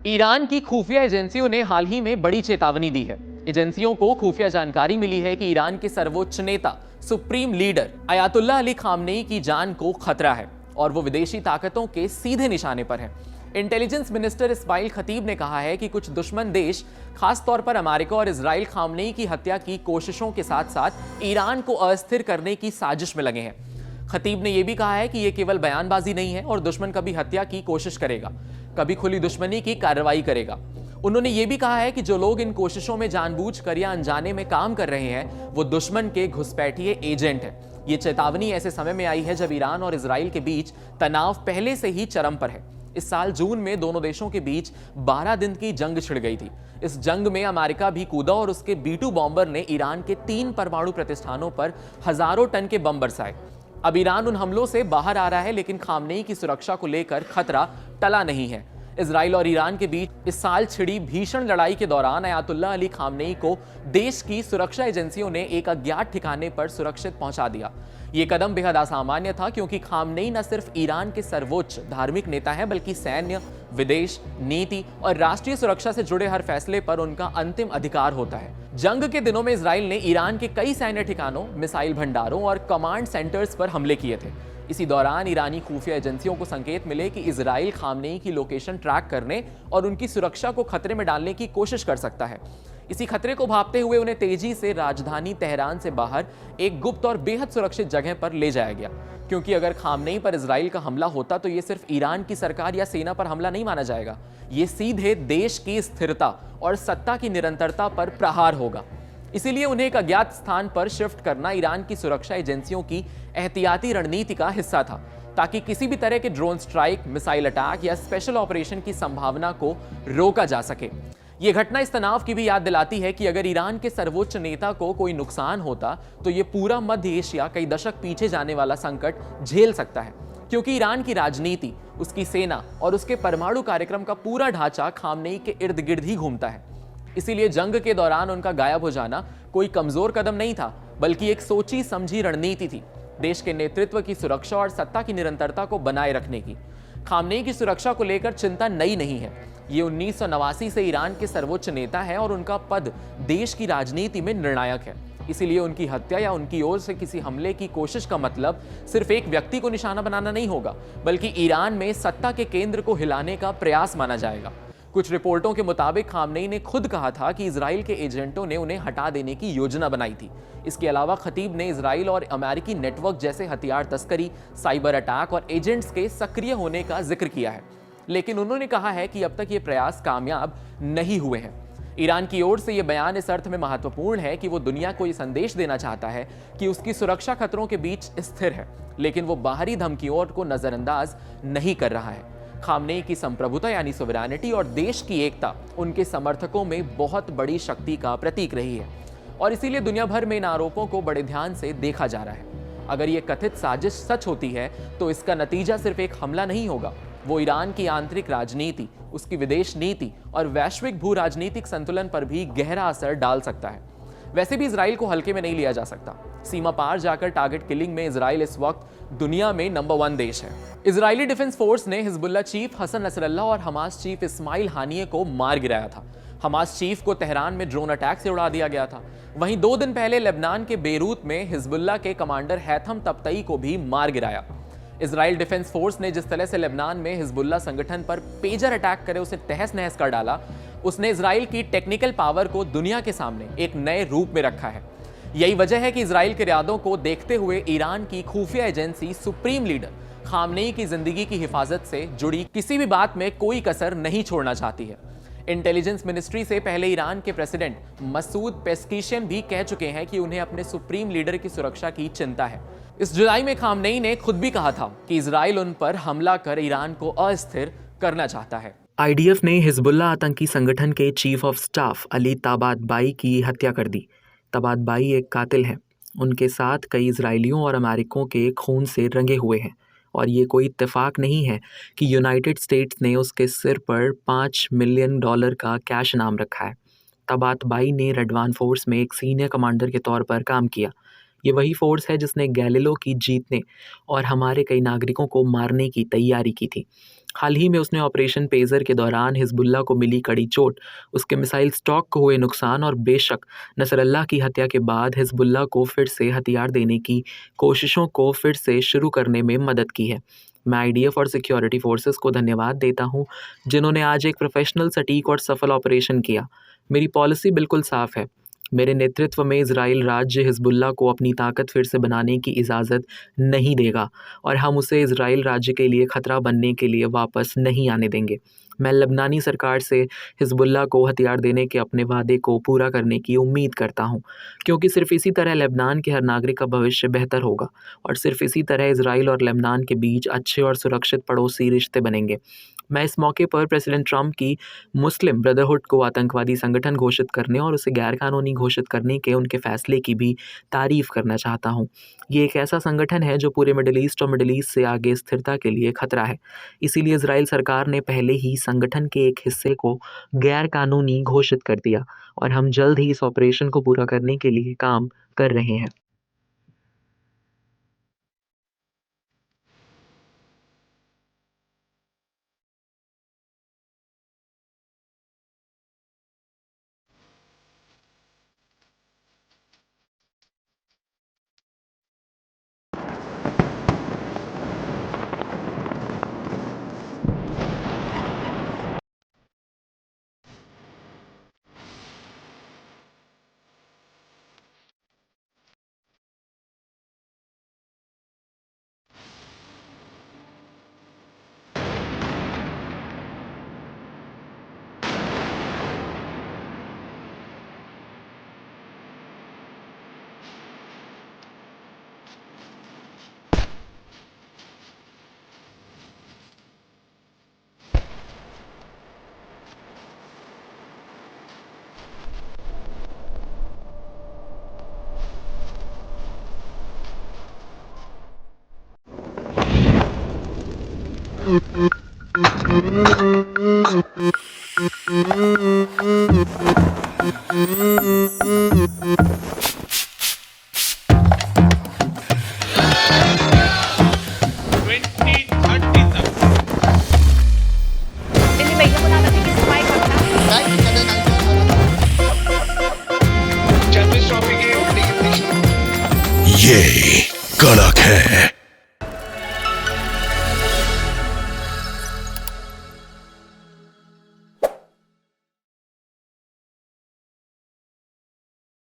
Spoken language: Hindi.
ईरान की खुफिया एजेंसियों ने हाल ही में बड़ी चेतावनी दी है। एजेंसियों को खुफिया जानकारी मिली है कि ईरान के सर्वोच्च नेता supreme leader Ayatollah Ali Khamenei की जान को खतरा है और वो विदेशी ताकतों के सीधे निशाने पर है। इंटेलिजेंस मिनिस्टर इस्माइल खतीब ने कहा है कि कुछ दुश्मन देश, खासतौर पर अमेरिका और इजराइल, खामनेई की हत्या की कोशिशों के साथ साथ ईरान को अस्थिर करने की साजिश में लगे हैं। खतीब ने यह भी कहा है कि यह केवल बयानबाजी नहीं है और दुश्मन कभी हत्या की कोशिश करेगा, कभी खुली दुश्मनी की कार्रवाई करेगा। उन्होंने यह भी कहा है कि जो लोग इन कोशिशों में जानबूझकर या अनजाने में काम कर रहे हैं वो दुश्मन के घुसपैठिए एजेंट हैं। ये चेतावनी ऐसे समय में आई है जब ईरान और इजराइल के बीच तनाव पहले से ही चरम पर है। इस साल जून में दोनों देशों के बीच 12 दिन की जंग छिड़ गई थी। इस जंग में अमेरिका भी कूदा और उसके B-2 बॉम्बर ने ईरान के 3 परमाणु प्रतिष्ठानों पर हजारों टन के बम बरसाए। अब ईरान उन हमलों से बाहर आ रहा है, लेकिन खामनेई की सुरक्षा को लेकर खतरा टला नहीं है। इजराइल और ईरान के बीच इस साल छिड़ी भीषण लड़ाई के दौरान अयातुल्ला अली खामनेई को देश की सुरक्षा एजेंसियों ने एक अज्ञात ठिकाने पर सुरक्षित पहुंचा दिया। यह कदम बेहद असामान्य था, क्योंकि खामनेई न सिर्फ ईरान के सर्वोच्च धार्मिक नेता हैं, बल्कि सैन्य, विदेश नीति और राष्ट्रीय सुरक्षा से जुड़े हर फैसले पर उनका अंतिम अधिकार होता है। जंग के दिनों में इजराइल ने ईरान के कई सैन्य ठिकानों, मिसाइल भंडारों और कमांड सेंटर्स पर हमले किए थे। इसी दौरान ईरानी खुफिया एजेंसियों को संकेत मिले कि इजराइल खामनेई की लोकेशन ट्रैक करने और उनकी सुरक्षा को खतरे में डालने की कोशिश कर सकता है। इसी खतरे को भांपते हुए उन्हें तेजी से राजधानी तेहरान से बाहर एक गुप्त और बेहद सुरक्षित जगह पर ले जाया गया, क्योंकि अगर खामनेई पर इजराइल का हमला होता तो यह सिर्फ ईरान की सरकार या सेना पर हमला नहीं माना जाएगा, ये सीधे देश की स्थिरता और सत्ता की निरंतरता पर प्रहार होगा। इसीलिए उन्हें एक अज्ञात स्थान पर शिफ्ट करना ईरान की सुरक्षा एजेंसियों की एहतियाती रणनीति का हिस्सा था, ताकि किसी भी तरह के ड्रोन स्ट्राइक, मिसाइल अटैक या स्पेशल ऑपरेशन की संभावना को रोका जा सके। यह घटना इस तनाव की भी याद दिलाती है कि अगर ईरान के सर्वोच्च नेता को कोई नुकसान होता तो यह पूरा मध्य एशिया कई दशक पीछे जाने वाला संकट झेल सकता है, क्योंकि ईरान की राजनीति, उसकी सेना और उसके परमाणु कार्यक्रम का पूरा ढांचा खामनेई के इर्द गिर्द ही घूमता है। इसीलिए जंग के दौरान उनका गायब हो जाना कोई कमजोर कदम नहीं था, बल्कि एक सोची समझी रणनीति थी, देश के नेतृत्व की सुरक्षा और सत्ता की निरंतरता को बनाए रखने की। खामनेई की सुरक्षा को लेकर चिंता नई नहीं है। ये 1989 से ईरान के सर्वोच्च नेता है और उनका पद देश की राजनीति में निर्णायक है। इसीलिए उनकी हत्या या उनकी ओर से किसी हमले की कोशिश का मतलब सिर्फ एक व्यक्ति को निशाना बनाना नहीं होगा, बल्कि ईरान में सत्ता के केंद्र को हिलाने का प्रयास माना जाएगा। कुछ रिपोर्टों के मुताबिक खामनेई ने खुद कहा था कि इजराइल के एजेंटों ने उन्हें हटा देने की योजना बनाई थी। इसके अलावा खतीब ने इजराइल और अमेरिकी नेटवर्क जैसे हथियार तस्करी, साइबर अटैक और एजेंट्स के सक्रिय होने का जिक्र किया है, लेकिन उन्होंने कहा है कि अब तक ये प्रयास कामयाब नहीं हुए हैं। ईरान की ओर से यह बयान इस अर्थ में महत्वपूर्ण है कि वो दुनिया को ये संदेश देना चाहता है कि उसकी सुरक्षा खतरों के बीच स्थिर है, लेकिन वो बाहरी धमकियों को नजरअंदाज नहीं कर रहा है। खामनेई की संप्रभुता यानी सोवरेनिटी और देश की एकता उनके समर्थकों में बहुत बड़ी शक्ति का प्रतीक रही है, और इसीलिए दुनिया भर में इन आरोपों को बड़े ध्यान से देखा जा रहा है। अगर ये कथित साजिश सच होती है तो इसका नतीजा सिर्फ एक हमला नहीं होगा, वो ईरान की आंतरिक राजनीति, उसकी विदेश नीति और वैश्विक भू राजनीतिक संतुलन पर भी गहरा असर डाल सकता है। वैसे भी इजराइल को हल्के में नहीं लिया जा सकता। सीमा पार जाकर टारगेट किलिंग में इजराइल इस वक्त दुनिया में नंबर 1 देश है। इजरायली डिफेंस फोर्स ने हिजबुल्लाह चीफ हसन नसरल्लाह और हमास चीफ इस्माइल हानिये को मार गिराया था। हमास चीफ को तेहरान में ड्रोन अटैक से उड़ा दिया गया था। वहीं 2 दिन पहले लेबनान के बेरूत में हिजबुल्लाह के कमांडर हैथम तबतई को भी मार गिराया। इजराइल डिफेंस फोर्स ने जिस तरह से लेबनान में हिजबुल्लाह संगठन पर पेजर अटैक करे उसे तहस नहस कर डाला, उसने इजराइल की टेक्निकल पावर को दुनिया के सामने एक नए रूप में रखा है। यही वजह है कि इजराइल के इरादों को देखते हुए ईरान की खुफिया एजेंसी सुप्रीम लीडर खामनेई की जिंदगी की हिफाजत से जुड़ी किसी भी बात में कोई कसर नहीं छोड़ना चाहती है। इंटेलिजेंस मिनिस्ट्री से पहले ईरान के प्रेसिडेंट मसूद पेस्किशियन भी कह चुके हैं कि उन्हें अपने सुप्रीम लीडर की सुरक्षा की चिंता है। इस जुलाई में खामनेई ने खुद भी कहा था कि इजराइल उन पर हमला कर ईरान को अस्थिर करना चाहता है। आईडीएफ ने हिजबुल्लाह आतंकी संगठन के चीफ ऑफ स्टाफ अली ताबातबाई की हत्या कर दी। ताबातबाई एक कातिल हैं। उनके साथ कई इजरायलियों और अमेरिकों के खून से रंगे हुए हैं, और ये कोई इत्तेफाक नहीं है कि यूनाइटेड स्टेट्स ने उसके सिर पर $5 मिलियन का कैश इनाम रखा है। ताबातबाई ने रेडवान फोर्स में एक सीनियर कमांडर के तौर पर काम किया। ये वही फोर्स है जिसने गैलीलो की जीतने और हमारे कई नागरिकों को मारने की तैयारी की थी। हाल ही में उसने ऑपरेशन पेजर के दौरान हिजबुल्लाह को मिली कड़ी चोट, उसके मिसाइल स्टॉक को हुए नुकसान और बेशक नसरल्लाह की हत्या के बाद हिजबुल्लाह को फिर से हथियार देने की कोशिशों को फिर से शुरू करने में मदद की है। मैं आईडीएफ और सिक्योरिटी फोर्सेस को धन्यवाद देता हूँ, जिन्होंने आज एक प्रोफेशनल, सटीक और सफल ऑपरेशन किया। मेरी पॉलिसी बिल्कुल साफ है। मेरे नेतृत्व में इजराइल राज्य हिजबुल्लाह को अपनी ताकत फिर से बनाने की इजाज़त नहीं देगा और हम उसे इजराइल राज्य के लिए खतरा बनने के लिए वापस नहीं आने देंगे। मैं लबनानी सरकार से हिजबुल्लाह को हथियार देने के अपने वादे को पूरा करने की उम्मीद करता हूँ, क्योंकि सिर्फ इसी तरह लेबनान के हर नागरिक का भविष्य बेहतर होगा और सिर्फ इसी तरह इजराइल और लेबनान के बीच अच्छे और सुरक्षित पड़ोसी रिश्ते बनेंगे। मैं इस मौके पर प्रेसिडेंट ट्रंप की मुस्लिम ब्रदरहुड को आतंकवादी संगठन घोषित करने और उसे गैरकानूनी घोषित करने के उनके फैसले की भी तारीफ करना चाहता हूँ। ये एक ऐसा संगठन है जो पूरे मिडिल ईस्ट और मिडिल ईस्ट से आगे स्थिरता के लिए खतरा है। इसीलिए इजराइल सरकार ने पहले ही संगठन के एक हिस्से को गैरकानूनी घोषित कर दिया और हम जल्द ही इस ऑपरेशन को पूरा करने के लिए काम कर रहे हैं।